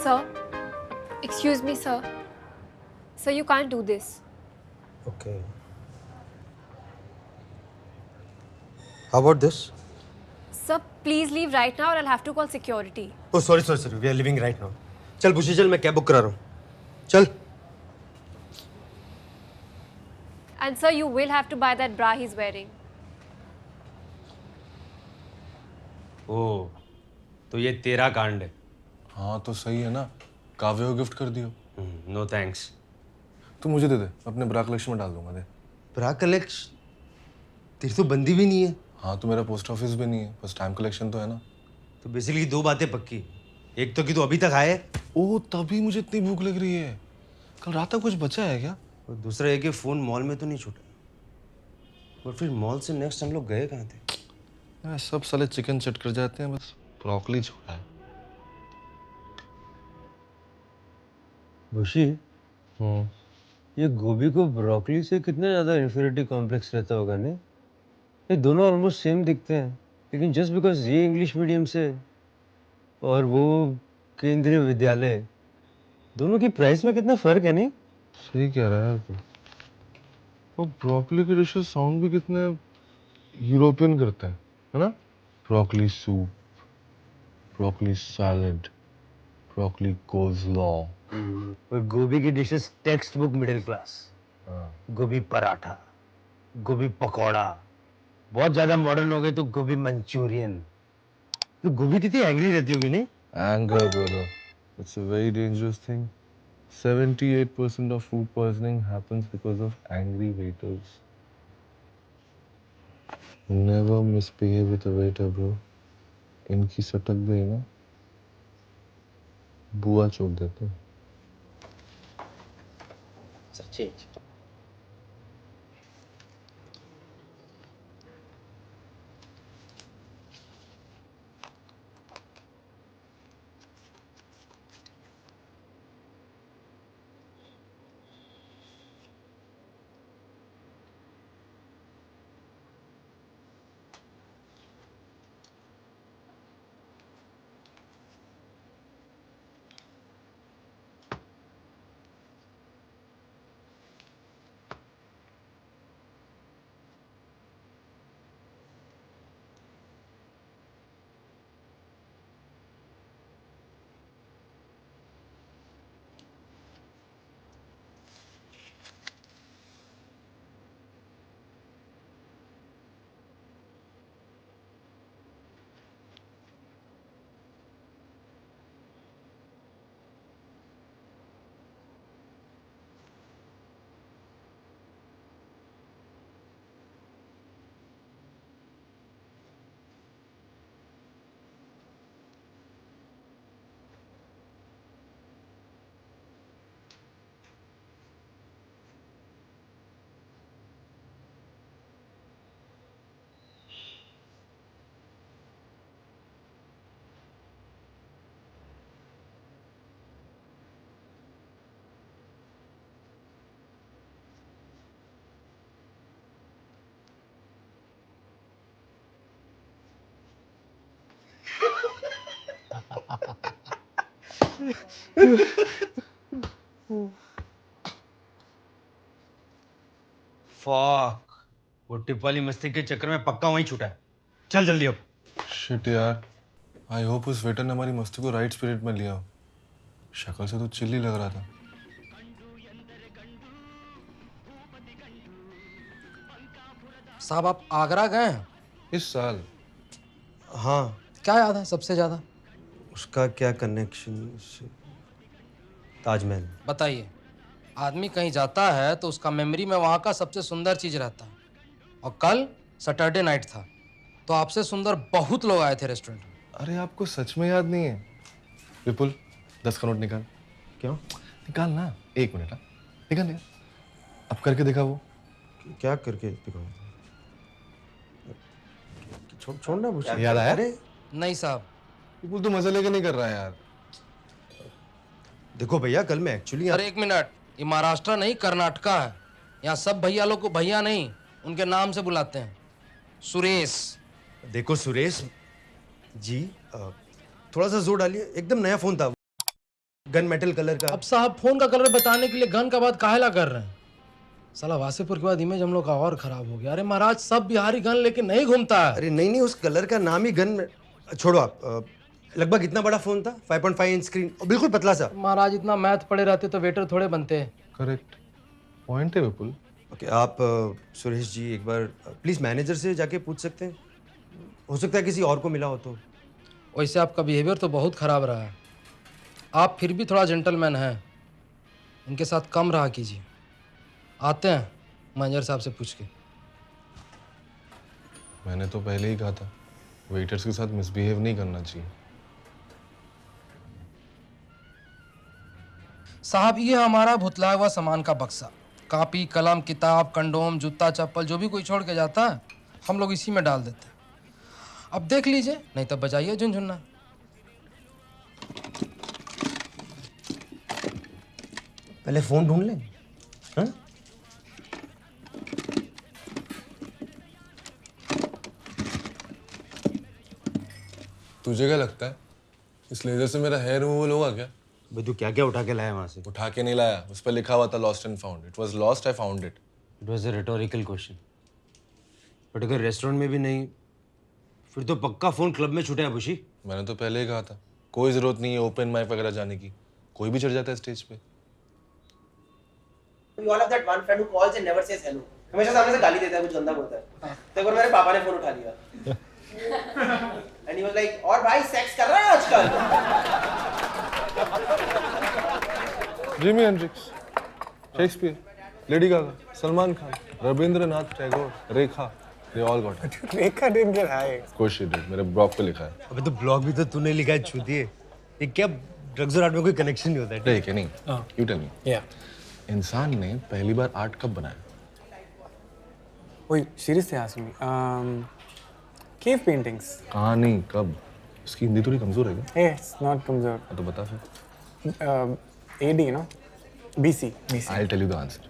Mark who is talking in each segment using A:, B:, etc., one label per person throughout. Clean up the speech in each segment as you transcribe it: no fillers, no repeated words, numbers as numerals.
A: Sir, excuse me, sir. Sir, you can't do this.
B: Okay. How about this?
A: Sir, please leave right now or I'll have to call security.
B: Oh, sorry. We are leaving right now. चल बुशी चल, मैं cab book करा रहा हूँ. चल.
A: And sir, you will have to buy that bra he's wearing.
B: ओह, तो ये तेरा कांड है.
C: हाँ तो सही है ना, काव्य को गिफ्ट कर दियो.
B: No thanks.
C: तू मुझे दे दे, अपने ब्रा कलेक्शन में डाल दूंगा. दे.
B: ब्रा कलेक्शन? तेरी तो बंदी भी नहीं है.
C: हाँ तो मेरा पोस्ट ऑफिस भी नहीं है, बस टाइम कलेक्शन तो है ना.
B: तो बेसिकली दो बातें पक्की. एक तो कि तू अभी तक आए,
C: ओह तभी मुझे इतनी भूख लग रही है. कल रात तक कुछ बचा है क्या?
B: और दूसरा ये कि फोन मॉल में तो नहीं छूटा. और फिर मॉल से नेक्स्ट हम लोग गए कहाँ थे?
C: यार सब साले चिकन चट कर जाते हैं, बस ब्रोकली छोड़ा है.
D: बुशी, ये गोभी को ब्रोकली से कितना ज़्यादा इन्फीरियरिटी कॉम्प्लेक्स रहता होगा नहीं? ये दोनों ऑलमोस्ट सेम दिखते हैं, लेकिन जस्ट बिकॉज ये इंग्लिश मीडियम से और वो केंद्रीय विद्यालय, दोनों की प्राइस में कितना फ़र्क है नहीं?
C: सही कह रहा है यार तू. वो ब्रोकली के डिशेस साउंड भी कितने यूरोपियन करते हैं, है ना? Broccoli soup, broccoli salad, broccoli coleslaw.
D: और गोभी की dishes textbook middle class. गोभी पराठा, गोभी पकौड़ा, बहुत ज़्यादा मॉडर्न हो गए तो गोभी मंचूरियन. तो गोभी कितनी एंग्री रहती होगी नहीं?
C: Anger, brother. It's a very dangerous thing. 78% of food poisoning happens because of angry waiters. Never misbehave with a waiter, bro. इनकी सटक गई ना, बुआ चोक देते हैं.
D: सच्ची.
B: फक, वो टिप वाली मस्ती के चक्कर में पक्का वहीं छूटा है. चल जल्दी अब.
C: Shit यार. I hope उस वेटर ने हमारी मस्ती को राइट स्पिरिट में लिया. शक्ल से तो चिल्ली लग रहा था.
E: साहब आप आगरा गए हैं?
C: इस साल.
B: हाँ,
E: क्या याद है सबसे ज्यादा?
B: उसका क्या कनेक्शन? ताजमहल.
E: बताइए. आदमी कहीं जाता है तो उसका मेमोरी में वहाँ का सबसे सुंदर चीज रहता है. और कल सैटरडे नाइट था तो आपसे सुंदर बहुत लोग आए थे रेस्टोरेंट में.
C: अरे आपको सच में याद नहीं है? विपुल 10 का नोट निकाल.
B: क्यों?
C: निकाल ना. 1 मिनट. हाँ निकाल निकाल. अब करके दिखा वो.
B: क्या करके दिखाऊं? छोड़ना बुशी.
C: याद आया?
B: अरे
E: नहीं साहब.
C: विपुल तू मजे लेके नहीं कर रहा है यार.
B: देखो भैया, कल मैं एक्चुअली.
E: अरे 1 मिनट. ये महाराष्ट्र नहीं कर्नाटका है. यहाँ सब भैया लोग को भैया नहीं उनके नाम से बुलाते हैं. सुरेश.
B: देखो सुरेश जी, थोड़ा सा जोर डालिए. एकदम नया फोन था. गन मेटल कलर का।
E: अब साहब फोन का कलर बताने के लिए गन का बात काहेला कर रहे हैं? साला वासेपुर के बाद इमेज हम लोग का और खराब हो गया। अरे महाराज, सब बिहारी गन लेके नहीं घूमता है।
B: अरे नहीं नहीं, उस कलर का नाम ही गन। छोड़ो आप। लगभग इतना बड़ा फोन था, 5.5 इंच स्क्रीन और बिल्कुल पतला सा।
E: महाराज, इतना मैथ पढ़े रहते तो वेटर थोड़े बनते।
C: करेक्ट पॉइंट है विपुल।
B: ओके, आप सुरेश जी एक बार प्लीज मैनेजर से जाके पूछ सकते हैं, हो सकता है किसी और को मिला हो तो।
E: वैसे आपका बिहेवियर तो बहुत खराब रहा है। आप फिर भी थोड़ा जेंटलमैन हैं, इनके साथ कम रहा कीजिए। आते हैं मैनेजर साहब से पूछ के।
C: मैंने तो पहले ही कहा था वेटर्स के साथ मिसबिहेव नहीं करना चाहिए।
E: साहब, ये हमारा भुतलाया हुआ सामान का बक्सा, कॉपी कलम किताब कंडोम जूता चप्पल जो भी कोई छोड़ के जाता है हम लोग इसी में डाल देते हैं। अब देख लीजिए, नहीं तो बजाइए झुनझुना।
B: पहले फोन ढूंढ लें। हाँ?
C: तुझे क्या लगता है इस लेजर से मेरा हेयर रिमूवल होगा क्या?
B: भाई तू क्या क्या उठा के लाया वहां से?
C: उठा के नहीं लाया, उस पर लिखा हुआ था lost and found. It was lost, I found it.
B: It was a rhetorical question. But अगर रेस्टोरेंट में भी नहीं, फिर तो पक्का फोन क्लब में छूटा है बुशी।
C: मैंने तो पहले ही कहा था कोई जरूरत नहीं है ओपन माइक वगैरह जाने की, कोई भी चढ़ जाता है स्टेज पे।
F: We all have that one friend who calls and never says hello. हमेशा सामने से गाली देता है, कुछ गंदा बोलता है। तो एक बार मेरे पापा ने फोन उठा लिया। And he was like, और भाई सेक्स कर रहा है आजकल?
C: Jimi Hendrix, Shakespeare, Lady Gaga, Salman Khan, Rabindranath Tagore, Rekha, they all got it.
F: Rekha didn't get high.
C: Of course she did. मेरे ब्लॉग पे लिखा है।
B: अबे तो ब्लॉग भी तो तूने लिखा है छूतिए। ये क्या ड्रग्स और आर्ट में कोई कनेक्शन नहीं होता है?
C: ठीक है नहीं, you tell me.
F: Yeah.
C: इंसान ने पहली बार आर्ट कब बनाया?
G: Wait, seriously ask me. Cave paintings.
C: कहाँ नहीं, कब? उसकी हिंदी थोड़ी कमजोर है क्या?
G: Hey, it's not Kamzor.
C: हाँ, तो बता फिर।
G: AD, you know? BC.
C: I'll tell you the answer.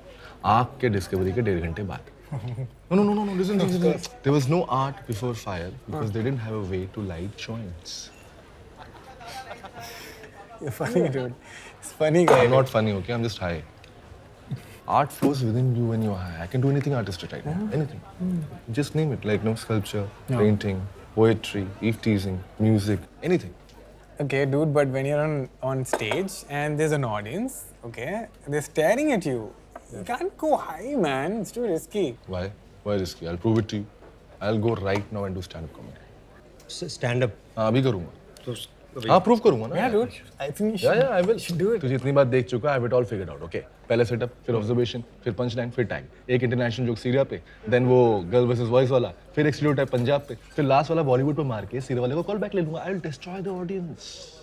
C: आग के डिस्कवरी के 1.5 घंटे बाद। No, listen. There was no art before fire because they didn't have a way to light joints.
G: You're funny, dude. It's funny, guy.
C: I'm not funny, okay? I'm just high. Art flows within you when you're high. I can do anything artistic right now. Anything. Just name it. Like, sculpture, painting, poetry, eve teasing, music, anything.
G: Okay, dude, but when you're on stage and there's an audience, okay, they're staring at you. You can't go high, man. It's too risky.
C: Why? Why risky? I'll prove it to you. I'll go right now and do stand-up comedy.
B: Stand up
C: हाँ, अभी करूँगा।
B: तो
C: हाँ, prove करूँगा ना।
G: Yeah, dude. I think you should.
C: Yeah, I will.
G: should do it.
C: तुझे इतनी बात देख चुका, I have it all figured out. Okay. पहले सेटअप, फिर ऑब्जर्वेशन, फिर पंच लाइन, फिर टैग, एक इंटरनेशनल जोक सीरिया पे, देन वो गर्ल वर्सेस वॉइस वाला, फिर एक स्टीरियोटाइप पंजाब पे, फिर लास्ट वाला बॉलीवुड पे मार के सीरिया वाले को कॉल बैक ले लूंगा। I will destroy the audience.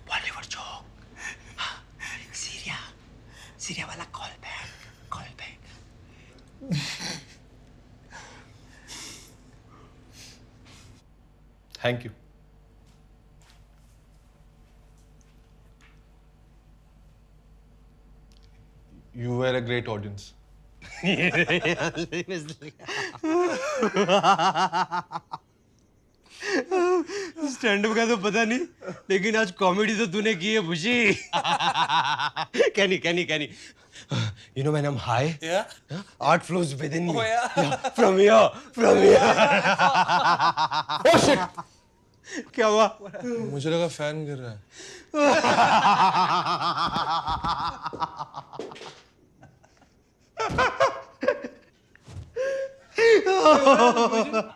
F: Bollywood joke. Syria वाला call back.
C: Thank you. You were a great audience.
B: Stand up का तो पता नहीं, लेकिन आज कॉमेडी तो तूने की है बुशी। Kenny you know when I am high, art flows within me from here. Oh shit, क्या हुआ?
C: मुझे लगा फैन गिर रहा है।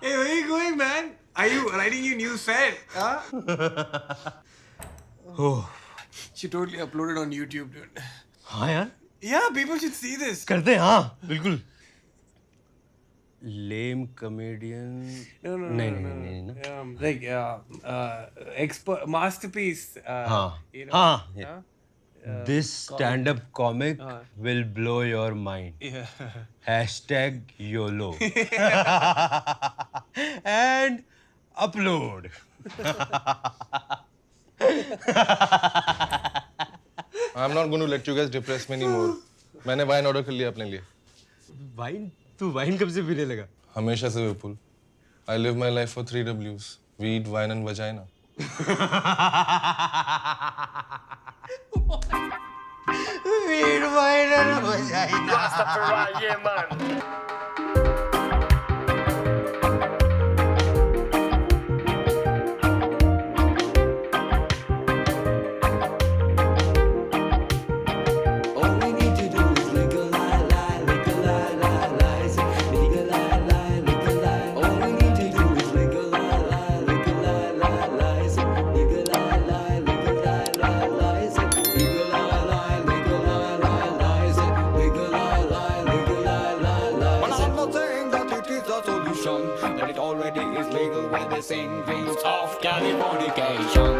G: Hey, where you going, man? Are you riding your new set? Huh? She totally uploaded on YouTube, dude.
B: हाँ यार,
G: Yeah, people should see this.
B: करते हैं। हाँ बिल्कुल। लेम कॉमेडियन।
G: No.
B: नहीं ना।
G: Like expert masterpiece.
B: हाँ
G: You know,
B: हाँ, This stand-up comic will blow your mind. Hashtag YOLO. And upload.
C: I'm not going to let you guys depress me anymore. मैंने wine order कर लिया अपने लिए.
B: वाइन? तू वाइन कब से पीने लगा?
C: हमेशा से विपुल. I live my life for 3 W's. Weed, wine and vagina.
B: Weed, wine and vagina.
H: All we need to do is legalize, legalize, legalize, legalize, legalize. All we need to do is legalize, legalize, legalize, legalize, legalize, legalize, legalize, legalize. But I'm not saying that it is a solution, that it already is legal when they sing dreams of Californication.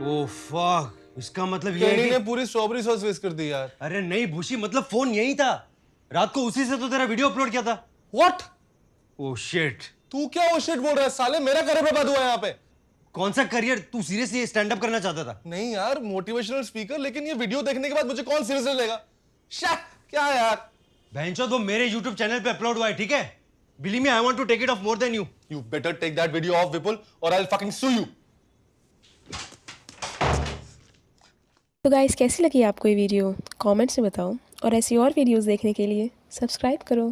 B: Oh fuck. इसका मतलब ये है
C: केनी ने
B: कि...
C: पूरी strawberry sauce waste कर दी यार.
B: अरे नहीं भूशी, मतलब फोन यही था. रात को उसी से तो तेरा वीडियो अपलोड किया था.
C: What?
B: Oh shit.
C: तू क्या वो शिट बोल रहा है साले? मेरा करियर बर्बाद हुआ यहाँ पे.
B: कौन सा करियर? तू सीरियसली स्टैंड अप करना चाहता था?
C: नहीं यार, मोटिवेशनल स्पीकर, लेकिन ये वीडियो देखने के बाद मुझे कौन सीरियस लेगा? क्या यार?
B: बहनचोद वो मेरे YouTube चैनल पे अपलोड हुआ है, ठीक है? Believe me, I want to take it off more than you.
C: You better take that video off, Vipul, or I'll fucking sue you.
I: तो गाइस कैसी लगी आपको ये वीडियो कमेंट्स में बताओ और ऐसी और वीडियोस देखने के लिए सब्सक्राइब करो.